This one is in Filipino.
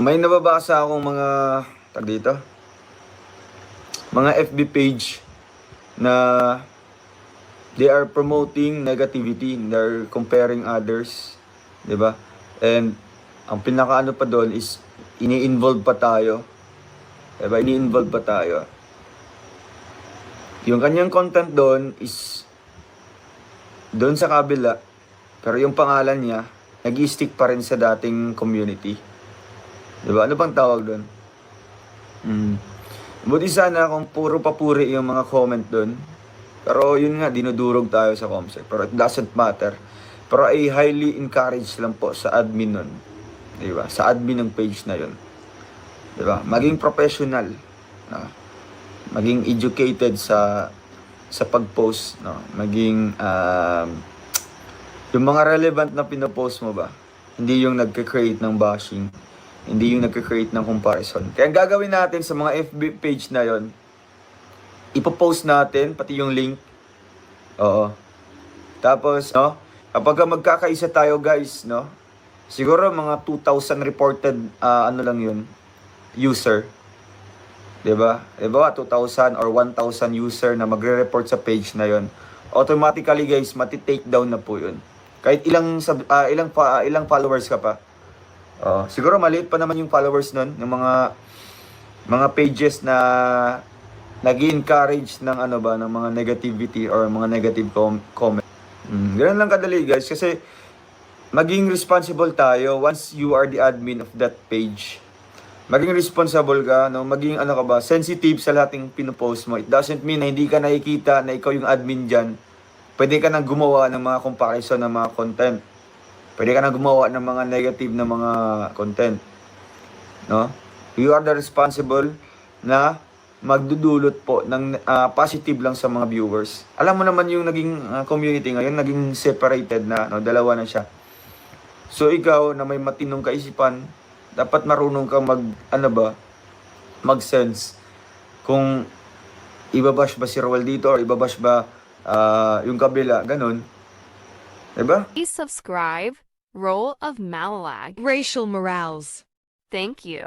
May nababasa akong mga, tag dito, mga FB page na they are promoting negativity, they're comparing others, 'di ba? And ang pinakaano pa doon is ini-involve pa tayo. 'Di ba? Ini-involve pa tayo. Yung kanyang content doon is doon sa kabila, pero yung pangalan niya nag-i-stick pa rin sa dating community. 'Di ba? Ano bang tawag doon? Buti sana kung puro papuri yung mga comment doon. Pero yun nga, dinudurog tayo sa Comsec. Pero it doesn't matter. Pero I highly encourage lang po sa admin nun. Diba? Sa admin ng page na yun. Diba? Maging professional. No? Maging educated sa pag-post. No? Maging yung mga relevant na pinopost mo ba? Hindi yung nagka-create ng bashing. Hindi yung nagka-create ng comparison. Kaya ang gagawin natin sa mga FB page na yon, ipopost natin, pati yung link. Oo. Tapos, no? Kapag magkakaisa tayo, guys, no? Siguro mga 2,000 reported, ano lang yun, user. Diba? Diba? 2,000 or 1,000 user na magre-report sa page na yon. Automatically, guys, mati-take down na po yun. Kahit ilang followers ka pa. Siguro maliit pa naman yung followers nun, yung mga pages na nag-encourage ng ano ba, ng mga negativity or mga negative comment. Ganun lang kadali, guys, kasi maging responsible tayo once you are the admin of that page. Maging responsible ka, no? Maging ano ka ba, sensitive sa lahat ng pinopost mo. It doesn't mean na hindi ka nakikita na ikaw yung admin dyan. Pwede ka nang gumawa ng mga comparison ng mga content. Pwede ka nang gumawa ng mga negative na mga content. No? You are the responsible na magdudulot po ng positive lang sa mga viewers. Alam mo naman yung naging community ngayon, naging separated na, no? Dalawa na siya. So ikaw na may matinong kaisipan, dapat marunong ka mag-sense kung ibabash ba si Roel dito or ibabash ba yung kabila, ganun. Diba? Please subscribe, Role of Malalag. Racial Morales. Thank you.